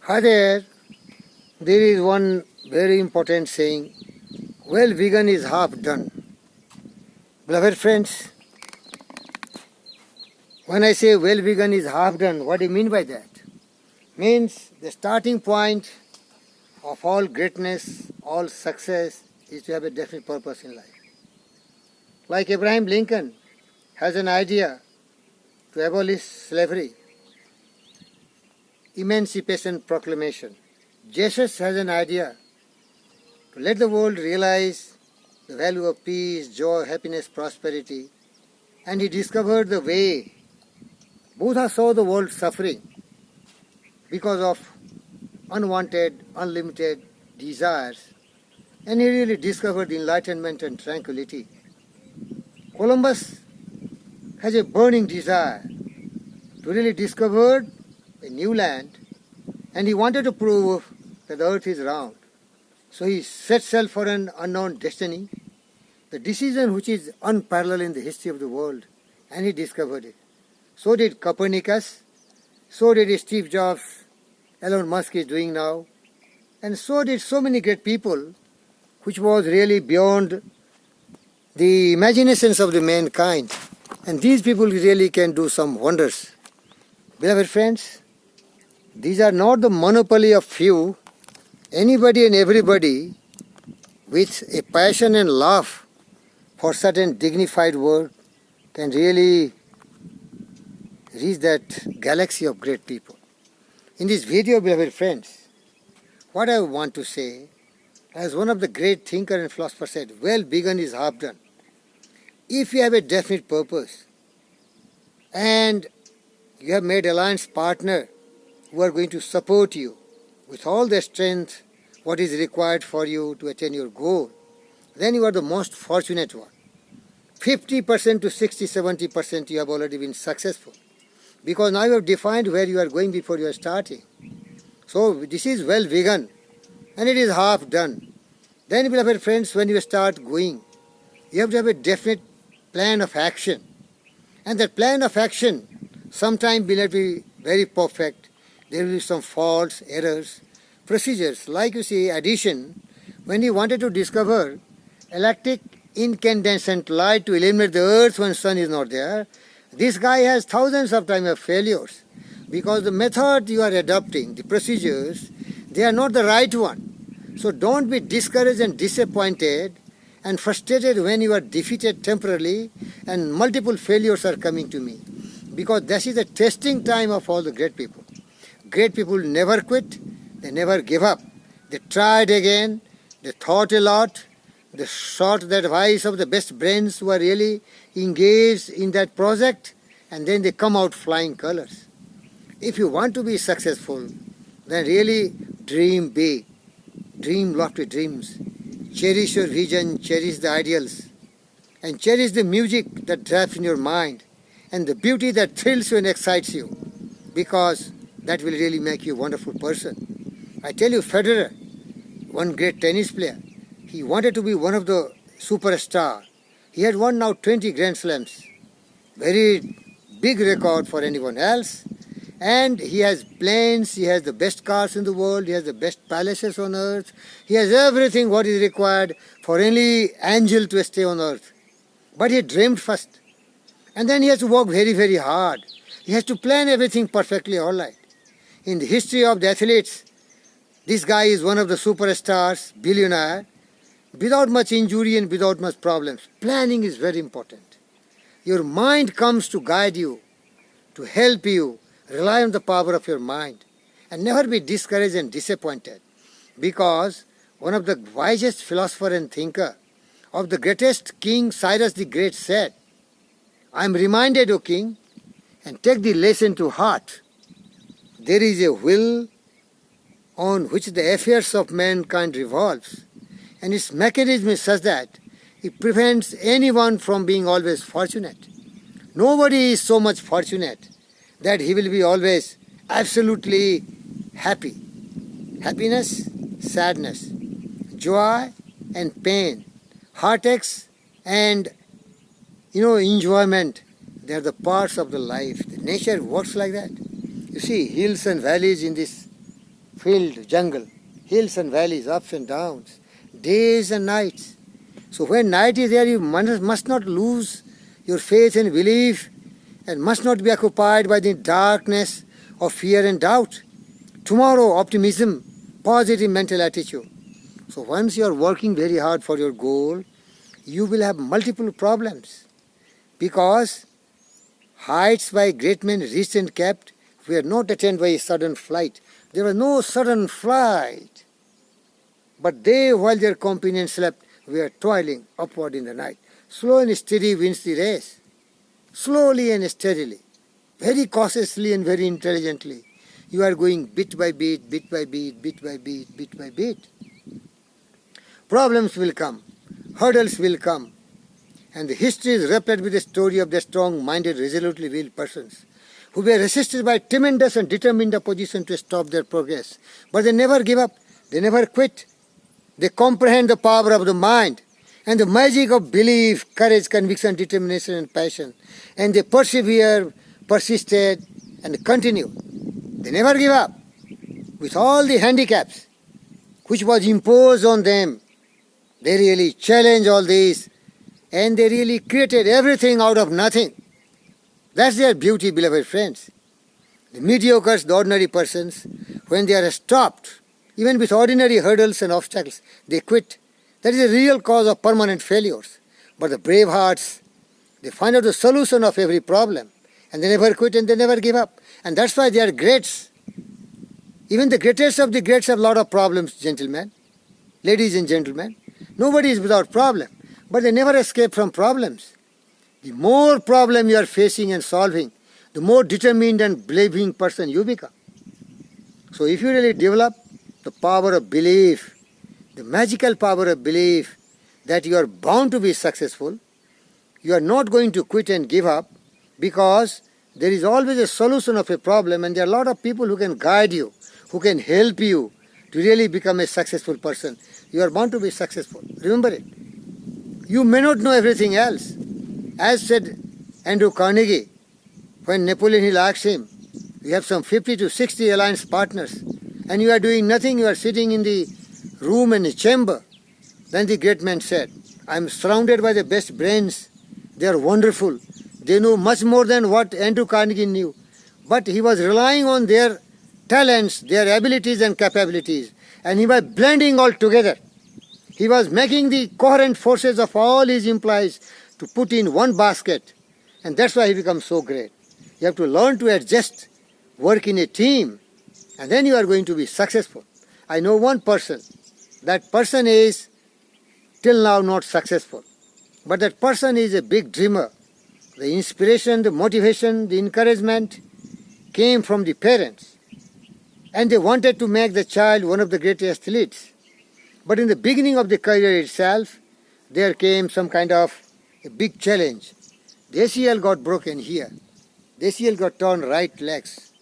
Hi there. There is one very important saying, well, vegan is half done. Beloved friends, when I say well, vegan is half done, what do you mean by that? Means the starting point of all greatness, all success is to have a definite purpose in life. Like Abraham Lincoln has an idea to abolish slavery, Emancipation Proclamation. Jesus has an idea to let the world realize the value of peace, joy, happiness, prosperity, and he discovered the way. Buddha saw the world suffering because of unwanted, unlimited desires, and he really discovered enlightenment and tranquility. Columbus has a burning desire to really discover a new land, and he wanted to prove that the earth is round. So he set sail for an unknown destiny, the decision which is unparalleled in the history of the world, and he discovered it. So did Copernicus, so did Steve Jobs, Elon Musk is doing now, and so did so many great people, which was really beyond the imaginations of the mankind. And these people really can do some wonders. Beloved friends, these are not the monopoly of few. Anybody and everybody with a passion and love for certain dignified work can really reach that galaxy of great people. In this video, beloved friends, what I want to say, as one of the great thinkers and philosophers said, well, begun is half done. If you have a definite purpose and you have made alliance partner who are going to support you with all the strength what is required for you to attain your goal, then you are the most fortunate one. 50% to 60-70% you have already been successful, because now you have defined where you are going before you are starting. So this is well begun and it is half done. Then, beloved friends, when you start going, you have to have a definite plan of action, and that plan of action sometimes will not be very perfect. There will be some faults, errors, procedures. Like you see, addition, when he wanted to discover electric incandescent light to illuminate the earth when sun is not there, this guy has thousands of times of failures, because the method you are adopting, the procedures, they are not the right one. So don't be discouraged and disappointed and frustrated when you are defeated temporarily and multiple failures are coming to me, because this is the testing time of all the great people. Great people never quit, they never give up. They tried again, they thought a lot, they sought the advice of the best brains who are really engaged in that project, and then they come out flying colors. If you want to be successful, then really dream big, dream lofty dreams, cherish your vision, cherish the ideals, and cherish the music that drives in your mind, and the beauty that thrills you and excites you, because that will really make you a wonderful person. I tell you, Federer, one great tennis player, he wanted to be one of the superstars. He had won now 20 Grand Slams. Very big record for anyone else. And he has planes, he has the best cars in the world, he has the best palaces on earth. He has everything what is required for any angel to stay on earth. But he dreamed first. And then he has to work very, very hard. He has to plan everything perfectly, all right. In the history of the athletes, this guy is one of the superstars, billionaire, without much injury and without much problems. Planning is very important. Your mind comes to guide you, to help you. Rely on the power of your mind and never be discouraged and disappointed, because one of the wisest philosopher and thinker of the greatest king, Cyrus the Great, said, I am reminded, O king, and take the lesson to heart. There is a will on which the affairs of mankind revolves, and its mechanism is such that it prevents anyone from being always fortunate. Nobody is so much fortunate that he will be always absolutely happy. Happiness, sadness, joy and pain, heartaches and enjoyment, they are the parts of the life. The nature works like that. You see hills and valleys in this field, jungle, hills and valleys, ups and downs, days and nights. So when night is there, you must not lose your faith and belief and must not be occupied by the darkness of fear and doubt. Tomorrow, optimism, positive mental attitude. So once you are working very hard for your goal, you will have multiple problems, because heights by great men reached and kept were not attained by a sudden flight. There was no sudden flight. But they, while their companions slept, were toiling upward in the night. Slow and steady wins the race. Slowly and steadily, very cautiously and very intelligently, you are going bit by bit, bit by bit, bit by bit, bit by bit. Problems will come, hurdles will come, and the history is replete with the story of the strong-minded, resolutely willed persons who were resisted by tremendous and determined opposition to stop their progress. But they never give up, they never quit. They comprehend the power of the mind and the magic of belief, courage, conviction, determination, and passion. And they persevere, persisted, and continue. They never give up. With all the handicaps which was imposed on them, they really challenged all this, and they really created everything out of nothing. That's their beauty, beloved friends. The mediocres, the ordinary persons, when they are stopped, even with ordinary hurdles and obstacles, they quit. That is a real cause of permanent failures. But the brave hearts, they find out the solution of every problem, and they never quit and they never give up. And that's why they are greats. Even the greatest of the greats have a lot of problems, gentlemen, ladies and gentlemen. Nobody is without problem, but they never escape from problems. The more problem you are facing and solving, the more determined and believing person you become. So if you really develop the power of belief, the magical power of belief that you are bound to be successful, you are not going to quit and give up, because there is always a solution of a problem, and there are a lot of people who can guide you, who can help you to really become a successful person. You are bound to be successful. Remember it. You may not know everything else. As said Andrew Carnegie, when Napoleon Hill asked him, you have some 50 to 60 alliance partners, and you are doing nothing, you are sitting in the room in a chamber. Then the great man said, I am surrounded by the best brains. They are wonderful. They know much more than what Andrew Carnegie knew. But he was relying on their talents, their abilities and capabilities. And he was blending all together. He was making the coherent forces of all his employees to put in one basket. And that's why he becomes so great. You have to learn to adjust, work in a team, and then you are going to be successful. I know one person. That person is till now not successful. But that person is a big dreamer. The inspiration, the motivation, the encouragement came from the parents. And they wanted to make the child one of the greatest athletes. But in the beginning of the career itself, there came some kind of a big challenge. The ACL got broken here. The ACL got torn right legs.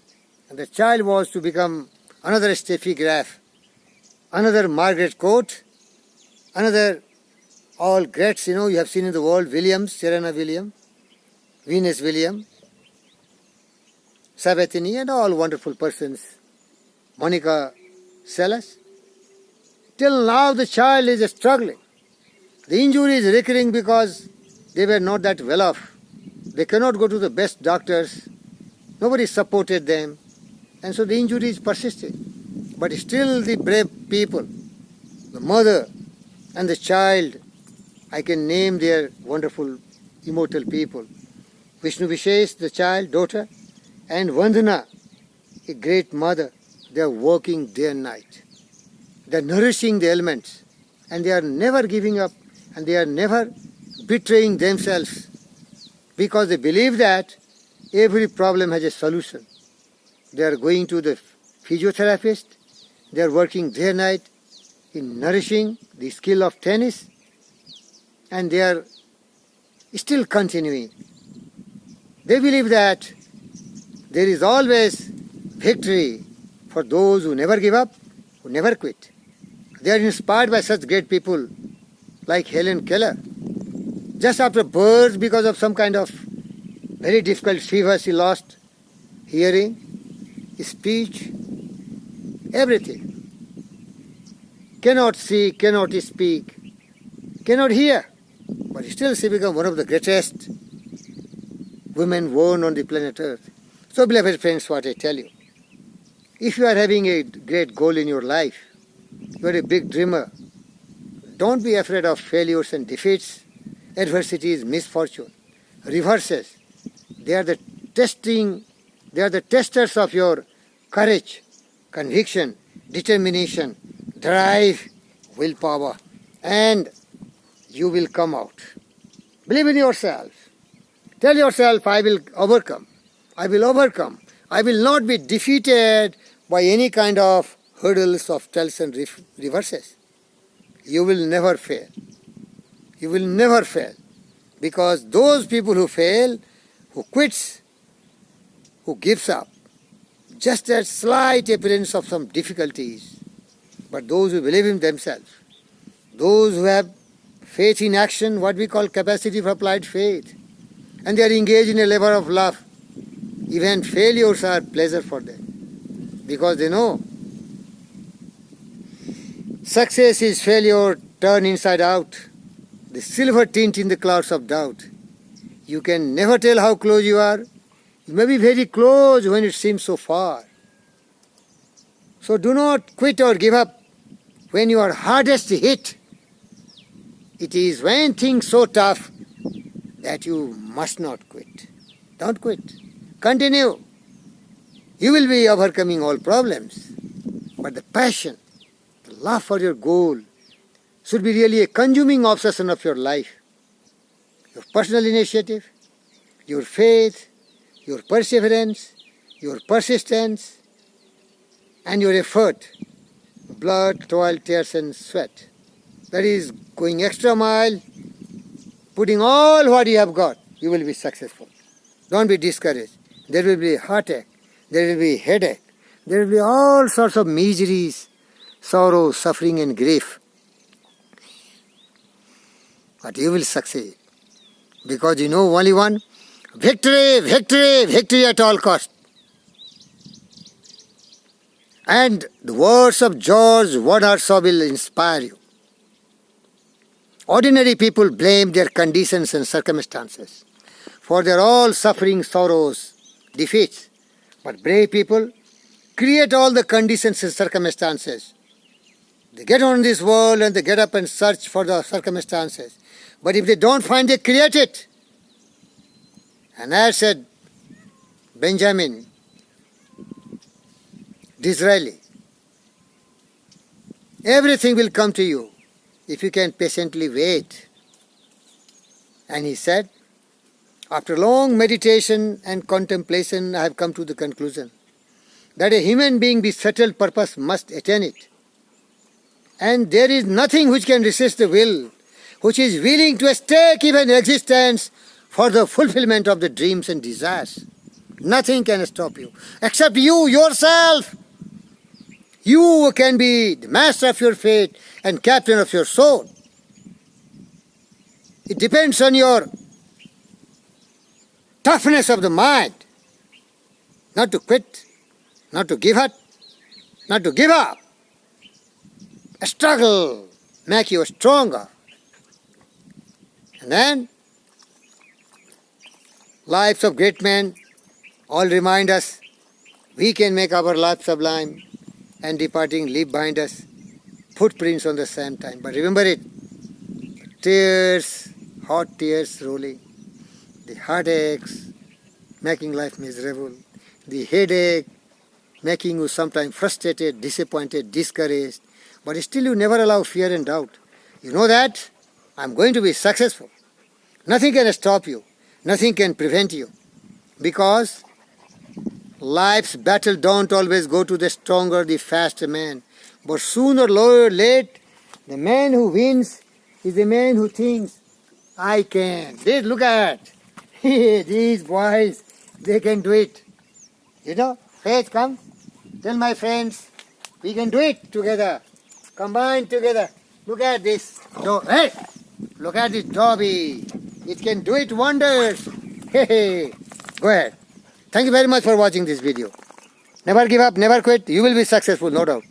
And the child was to become another Steffi Graf, another Margaret Court, another all greats, you have seen in the world, Williams, Serena Williams, Venus Williams, Sabatini, and all wonderful persons, Monica Seles. Till now the child is struggling. The injury is recurring because they were not that well off. They cannot go to the best doctors. Nobody supported them. And so the injury is persisting. But still the brave people, the mother and the child, I can name their wonderful immortal people. Vishnu Vishesh, the child, daughter, and Vandana, a great mother. They are working day and night. They are nourishing the elements, and they are never giving up, and they are never betraying themselves, because they believe that every problem has a solution. They are going to the physiotherapist. They are working day and night in nourishing the skill of tennis, and they are still continuing. They believe that there is always victory for those who never give up, who never quit. They are inspired by such great people like Helen Keller. Just after birth, because of some kind of very difficult fever, she lost hearing, speech, everything. Cannot see, cannot speak, cannot hear, but still she became one of the greatest women born on the planet Earth. So, beloved friends, what I tell you, if you are having a great goal in your life, you are a big dreamer, don't be afraid of failures and defeats, adversities, misfortune, reverses. They are the testers of your courage, conviction, determination, drive, willpower, and you will come out. Believe in yourself. Tell yourself, I will overcome. I will overcome. I will not be defeated by any kind of hurdles, obstacles and reverses. You will never fail. You will never fail. Because those people who fail, who quits, who gives up, just a slight appearance of some difficulties, but those who believe in themselves, those who have faith in action, what we call capacity for applied faith, and they are engaged in a labor of love, even failures are pleasure for them, because they know success is failure turned inside out, the silver tint in the clouds of doubt. You can never tell how close you are. You may be very close when it seems so far. So do not quit or give up when you are hardest hit. It is when things so tough that you must not quit. Don't quit. Continue. You will be overcoming all problems. But the passion, the love for your goal should be really a consuming obsession of your life. Your personal initiative, your faith, your perseverance, your persistence, and your effort, blood, toil, tears and sweat. That is going extra mile, putting all what you have got, you will be successful. Don't be discouraged. There will be heartache, there will be headache, there will be all sorts of miseries, sorrow, suffering and grief. But you will succeed. Because you know only one, victory, victory, victory at all cost. And the words of George Wardner Shaw will inspire you. Ordinary people blame their conditions and circumstances for their all suffering, sorrows, defeats. But brave people create all the conditions and circumstances. They get on this world and they get up and search for the circumstances. But if they don't find, they create it. And as said Benjamin Disraeli, everything will come to you if you can patiently wait. And he said, after long meditation and contemplation, I have come to the conclusion that a human being with settled purpose must attain it. And there is nothing which can resist the will, which is willing to stake even existence for the fulfillment of the dreams and desires. Nothing can stop you, except you yourself. You can be the master of your fate and captain of your soul. It depends on your toughness of the mind, not to quit, not to give up, not to give up. A struggle make you stronger. And then, lives of great men all remind us we can make our life sublime and departing leave behind us footprints on the same time. But remember it, tears, hot tears rolling, the heartaches making life miserable, the headache making you sometimes frustrated, disappointed, discouraged, but still you never allow fear and doubt. You know that I'm going to be successful. Nothing can stop you. Nothing can prevent you. Because life's battle don't always go to the stronger, the faster man. But sooner or late, the man who wins is the man who thinks, I can. Look at these boys, they can do it. You know, faith comes. Tell my friends, we can do it together. Combine together. Look at this. Hey, look at this Dobby. It can do it wonders. Hey, go ahead. Thank you very much for watching this video. Never give up, never quit. You will be successful, no doubt.